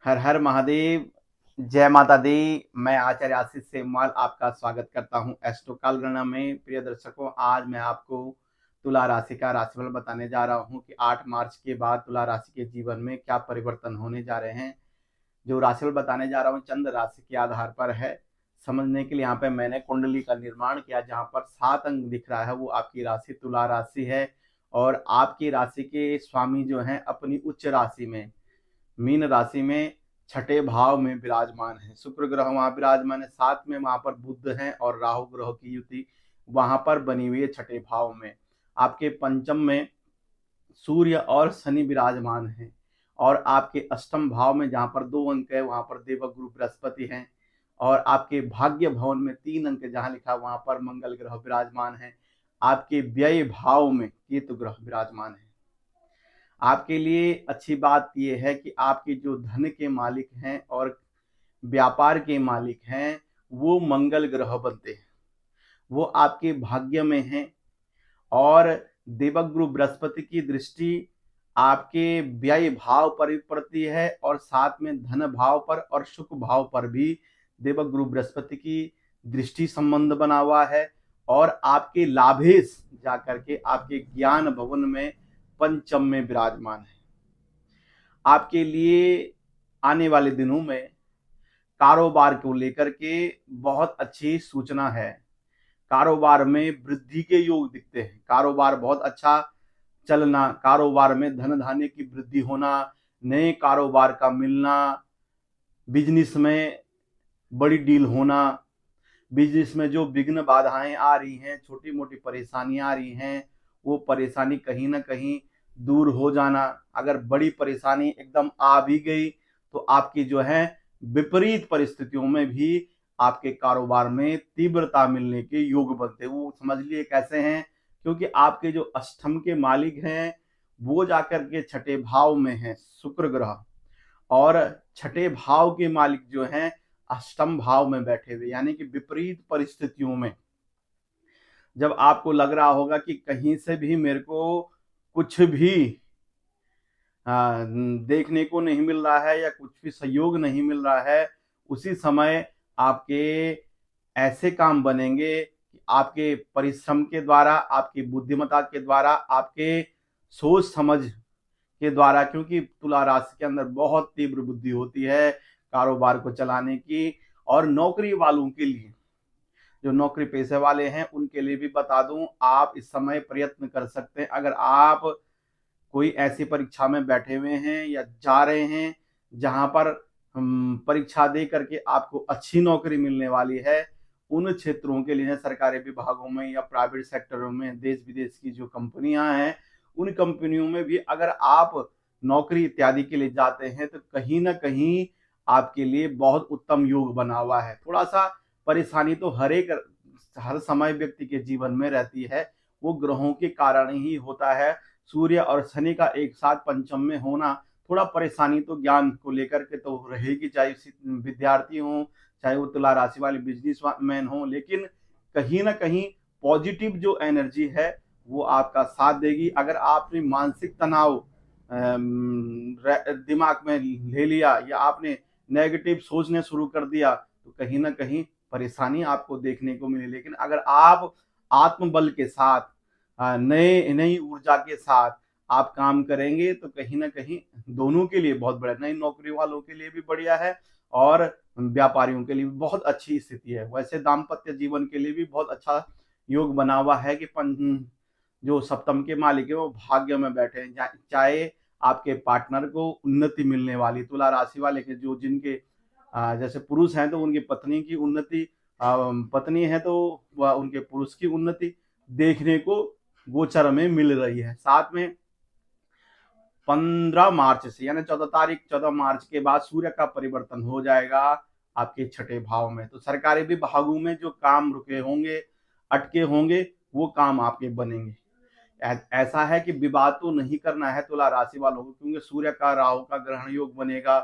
हर हर महादेव। जय माता दी। मैं आचार्य आशीष सेमवाल आपका स्वागत करता हूं एस्ट्रो काल गणना में। प्रिय दर्शकों, आज मैं आपको तुला राशि का राशिफल बताने जा रहा हूं कि 8 मार्च के बाद तुला राशि के जीवन में क्या परिवर्तन होने जा रहे हैं। जो राशिफल बताने जा रहा हूं चंद्र राशि के आधार पर है। समझने के लिए यहाँ पे मैंने कुंडली का निर्माण किया, जहाँ पर 7 अंक दिख रहा है वो आपकी राशि तुला राशि है। और आपकी राशि के स्वामी जो है अपनी उच्च राशि में मीन राशि में छठे भाव में विराजमान है। शुक्र ग्रह वहां विराजमान है, साथ में वहां पर बुध है और राहु ग्रह की युति वहां पर बनी हुई है छठे भाव में। आपके पंचम में सूर्य और शनि विराजमान है। और आपके अष्टम भाव में जहां पर 2 अंक है वहां पर देवगुरु बृहस्पति हैं। और आपके भाग्य भवन में 3 अंक जहां लिखा वहां पर मंगल ग्रह विराजमान है। आपके व्यय भाव में केतु ग्रह विराजमान है। आपके लिए अच्छी बात यह है कि आपके जो धन के मालिक हैं और व्यापार के मालिक हैं वो मंगल ग्रह बनते हैं, वो आपके भाग्य में हैं। और देवगुरु बृहस्पति की दृष्टि आपके व्यय भाव पर भी पड़ती है और साथ में धन भाव पर और सुख भाव पर भी देवगुरु बृहस्पति की दृष्टि संबंध बना हुआ है। और आपके लाभेश जाकर के आपके ज्ञान भवन में पंचम में विराजमान है। आपके लिए आने वाले दिनों में कारोबार को लेकर के बहुत अच्छी सूचना है। कारोबार में वृद्धि के योग दिखते हैं, कारोबार बहुत अच्छा चलना, कारोबार में धन धान्य की वृद्धि होना, नए कारोबार का मिलना, बिजनेस में बड़ी डील होना, बिजनेस में जो विघ्न बाधाएं आ रही हैं, छोटी मोटी परेशानियां आ रही हैं, वो परेशानी कहीं ना कहीं दूर हो जाना। अगर बड़ी परेशानी एकदम आ भी गई तो आपकी जो है विपरीत परिस्थितियों में भी आपके कारोबार में तीव्रता मिलने के योग बनते हैं। वो समझ लिए कैसे हैं, क्योंकि आपके जो अष्टम के मालिक हैं वो जाकर के छठे भाव में है शुक्र ग्रह। और छठे भाव के मालिक जो हैं अष्टम भाव में बैठे हुए, यानी कि विपरीत परिस्थितियों में जब आपको लग रहा होगा कि कहीं से भी मेरे को कुछ भी देखने को नहीं मिल रहा है या कुछ भी सहयोग नहीं मिल रहा है, उसी समय आपके ऐसे काम बनेंगे कि आपके परिश्रम के द्वारा, आपकी बुद्धिमत्ता के द्वारा, आपके सोच समझ के द्वारा, क्योंकि तुला राशि के अंदर बहुत तीव्र बुद्धि होती है कारोबार को चलाने की। और नौकरी वालों के लिए, जो नौकरी पेशे वाले हैं उनके लिए भी बता दूं, आप इस समय प्रयत्न कर सकते हैं। अगर आप कोई ऐसी परीक्षा में बैठे हुए हैं या जा रहे हैं जहां पर परीक्षा दे करके आपको अच्छी नौकरी मिलने वाली है, उन क्षेत्रों के लिए सरकारी विभागों में या प्राइवेट सेक्टरों में देश विदेश की जो कंपनियां हैं उन कंपनियों में भी अगर आप नौकरी इत्यादि के लिए जाते हैं तो कहीं ना कहीं आपके लिए बहुत उत्तम योग बना हुआ है। थोड़ा सा परेशानी तो हर समय व्यक्ति के जीवन में रहती है, वो ग्रहों के कारण ही होता है। सूर्य और शनि का एक साथ पंचम में होना थोड़ा परेशानी तो ज्ञान को लेकर के तो रहेगी, चाहे विद्यार्थी हो, चाहे वो तुला राशि वाले बिजनेस मैन हो। लेकिन कहीं ना कहीं पॉजिटिव जो एनर्जी है वो आपका साथ देगी। अगर आपने मानसिक तनाव दिमाग में ले लिया या आपने नेगेटिव सोचने शुरू कर दिया तो कहीं ना कहीं परेशानी आपको देखने को मिले। लेकिन अगर आप आत्मबल के साथ, नए नई ऊर्जा के साथ आप काम करेंगे तो कहीं ना कहीं दोनों के लिए बहुत बढ़िया, नई नौकरी वालों के लिए भी बढ़िया है और व्यापारियों के लिए भी बहुत अच्छी स्थिति है। वैसे दाम्पत्य जीवन के लिए भी बहुत अच्छा योग बना हुआ है कि जो सप्तम के मालिक है वो भाग्य में बैठे हैं। चाहे आपके पार्टनर को उन्नति मिलने वाली, तुला राशि वाले के जो जिनके जैसे पुरुष हैं तो उनकी पत्नी की उन्नति, पत्नी है तो वह उनके पुरुष की उन्नति देखने को गोचर में मिल रही है। साथ में 15 मार्च से यानी 14 मार्च के बाद सूर्य का परिवर्तन हो जाएगा आपके छठे भाव में। तो सरकारी विभागों में जो काम रुके होंगे, अटके होंगे, वो काम आपके बनेंगे। ऐसा है कि विवाद तो नहीं करना है तुला राशि वालों को, क्योंकि सूर्य का राहु का ग्रहण योग बनेगा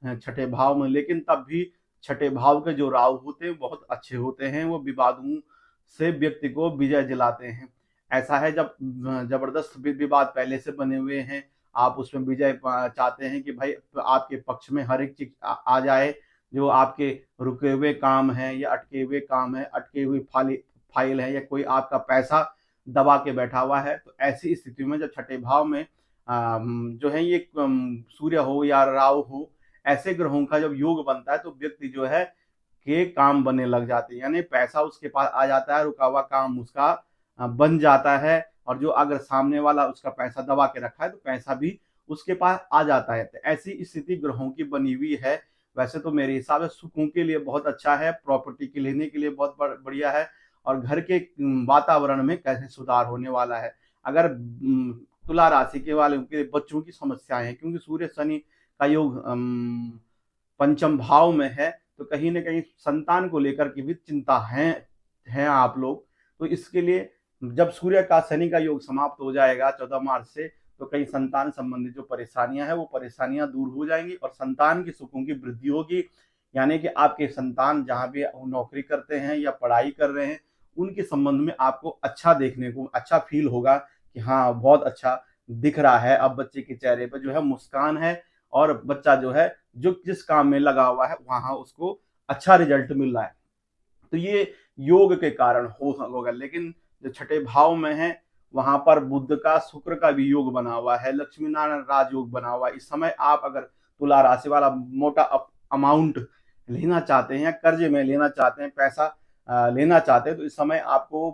छठे भाव में। लेकिन तब भी छठे भाव के जो राहु होते हैं बहुत अच्छे होते हैं, वो विवादों से व्यक्ति को विजय दिलाते हैं। ऐसा है जब जबरदस्त विवाद पहले से बने हुए हैं, आप उसमें विजय चाहते हैं कि भाई आपके पक्ष में हर एक चीज आ जाए, जो आपके रुके हुए काम है या अटके हुए काम है, अटके हुई फाइल है, या कोई आपका पैसा दबा के बैठा हुआ है। तो ऐसी स्थिति में जब छठे भाव में जो है ये सूर्य हो या राहु हो, ऐसे ग्रहों का जब योग बनता है तो व्यक्ति जो है के काम बनने लग जाते हैं, यानी पैसा उसके पास आ जाता है, रुका हुआ काम उसका बन जाता है। और जो अगर सामने वाला उसका पैसा दबा के रखा है तो पैसा भी उसके पास आ जाता है। तो ऐसी स्थिति ग्रहों की बनी हुई है। वैसे तो मेरे हिसाब से सुखों के लिए बहुत अच्छा है, प्रॉपर्टी के लेने के लिए बहुत बढ़िया है, और घर के वातावरण में कैसे सुधार होने वाला है। अगर तुला राशि के वाले के बच्चों की समस्याएं हैं, क्योंकि सूर्य शनि का योग पंचम भाव में है, तो कहीं ना कहीं संतान को लेकर की भी चिंता है आप लोग। तो इसके लिए जब सूर्य का शनि का योग समाप्त हो जाएगा 14 मार्च से, तो कई संतान संबंधित जो परेशानियां हैं वो परेशानियां दूर हो जाएंगी और संतान की सुखों की वृद्धि होगी। यानी कि आपके संतान जहां भी नौकरी करते हैं या पढ़ाई कर रहे हैं, उनके संबंध में आपको अच्छा देखने को, अच्छा फील होगा कि हाँ बहुत अच्छा दिख रहा है। अब बच्चे के चेहरे पर जो है मुस्कान है, और बच्चा जो है जो जिस काम में लगा हुआ है वहां उसको अच्छा रिजल्ट मिल रहा है। तो ये योग के कारण होगा। लेकिन जो छठे भाव में है वहां पर बुध का शुक्र का भी योग बना हुआ है, लक्ष्मी नारायण राजयोग बना हुआ है। इस समय आप अगर तुला राशि वाला मोटा अमाउंट लेना चाहते हैं या कर्जे में लेना चाहते हैं, पैसा लेना चाहते हैं, तो इस समय आपको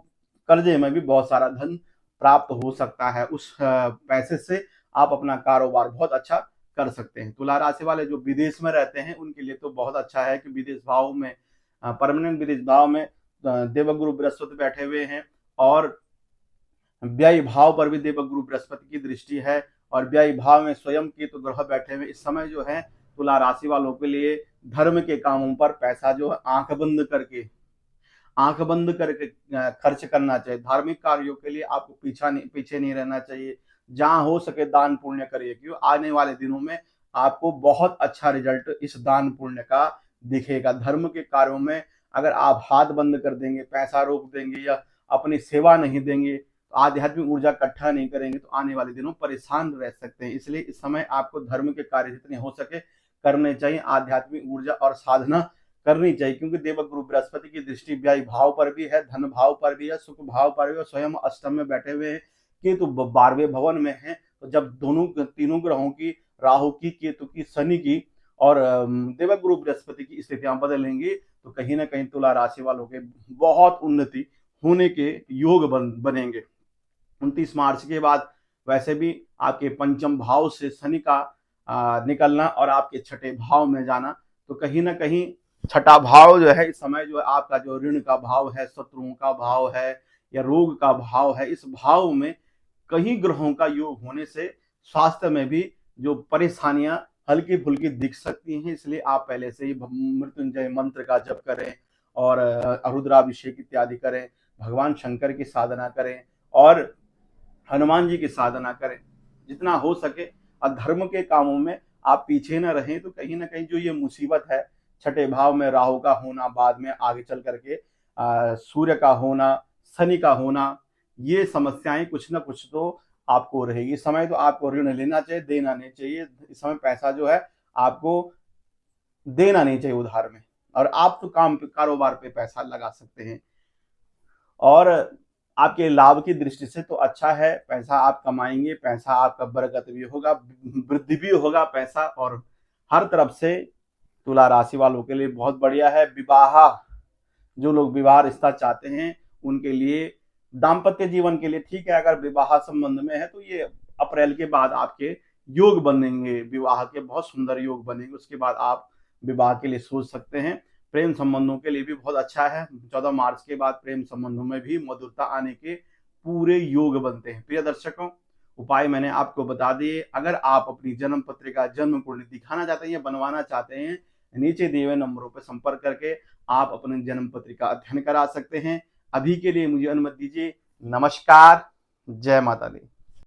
कर्जे में भी बहुत सारा धन प्राप्त हो सकता है। उस पैसे से आप अपना कारोबार बहुत अच्छा कर सकते हैं। तुला राशि वाले जो विदेश में रहते हैं उनके लिए तो बहुत अच्छा है कि विदेश भाव में, परमानेंट विदेश भाव में देवगुरु बृहस्पति बैठे हुए हैं, और व्यय भाव पर भी देवगुरु बृहस्पति की दृष्टि है, और व्यय भाव में स्वयं केतु ग्रह बैठे हुए। इस समय जो है तुला राशि वालों के लिए धर्म के कामों पर पैसा जो है आंख बंद करके खर्च करना चाहिए। धार्मिक कार्यों के लिए आपको पीछे नहीं रहना चाहिए। जहां हो सके दान पुण्य करिए, क्यों आने वाले दिनों में आपको बहुत अच्छा रिजल्ट इस दान पुण्य का दिखेगा। धर्म के कार्यों में अगर आप हाथ बंद कर देंगे, पैसा रोक देंगे या अपनी सेवा नहीं देंगे, आध्यात्मिक ऊर्जा इकट्ठा नहीं करेंगे, तो आने वाले दिनों परेशान रह सकते हैं। इसलिए इस समय आपको धर्म के कार्य जितने हो सके करने चाहिए, आध्यात्मिक ऊर्जा और साधना करनी चाहिए, क्योंकि देवगुरु बृहस्पति की दृष्टि व्यय भाव पर भी है, धन भाव पर भी है, सुख भाव पर भी, और स्वयं अष्टम में बैठे हुए हैं, केतु 12वें भवन में है। तो जब तीनों ग्रहों की, राहु की, केतु की, शनि की और देवगुरु बृहस्पति की स्थितियां बदलेंगी, तो कहीं ना कहीं तुला राशि वालों के बहुत उन्नति होने के योग बनेंगे। 29 मार्च के बाद वैसे भी आपके पंचम भाव से शनि का निकलना और आपके छठे भाव में जाना, तो कहीं ना कहीं छठा भाव जो है इस समय जो है आपका जो ऋण का भाव है, शत्रुओं का भाव है या रोग का भाव है, इस भाव में कहीं ग्रहों का योग होने से स्वास्थ्य में भी जो परेशानियां हल्की फुल्की दिख सकती हैं। इसलिए आप पहले से ही मृत्युंजय मंत्र का जप करें और रुद्राभिषेक इत्यादि करें, भगवान शंकर की साधना करें और हनुमान जी की साधना करें जितना हो सके। और धर्म के कामों में आप पीछे न रहें। तो कहीं ना कहीं जो ये मुसीबत है, छठे भाव में राहु का होना, बाद में आगे चल करके सूर्य का होना, शनि का होना, ये समस्याएं कुछ ना कुछ तो आपको रहेगी। इस समय तो आपको ऋण लेना चाहिए, देना नहीं चाहिए। इस समय पैसा जो है आपको देना नहीं चाहिए उधार में, और आप तो कारोबार पे पैसा लगा सकते हैं। और आपके लाभ की दृष्टि से तो अच्छा है, पैसा आप कमाएंगे, पैसा आपका बरकत भी होगा, वृद्धि भी होगा पैसा, और हर तरफ से तुला राशि वालों के लिए बहुत बढ़िया है। विवाह, जो लोग विवाह रिश्ता चाहते हैं उनके लिए, दाम्पत्य जीवन के लिए ठीक है। अगर विवाह संबंध में है तो ये अप्रैल के बाद आपके योग बनेंगे, विवाह के बहुत सुंदर योग बनेंगे। उसके बाद आप विवाह के लिए सोच सकते हैं। प्रेम संबंधों के लिए भी बहुत अच्छा है। 14 मार्च के बाद प्रेम संबंधों में भी मधुरता आने के पूरे योग बनते हैं। प्रिय दर्शकों, उपाय मैंने आपको बता दिए। अगर आप अपनी जन्म पत्रिका, जन्म कुंडली दिखाना चाहते हैं या बनवाना चाहते हैं, नीचे दिए हुए नंबरों पर संपर्क करके आप अपनी जन्म पत्रिका अध्ययन करा सकते हैं। अभी के लिए मुझे अनुमति दीजिए। नमस्कार, जय माता दी।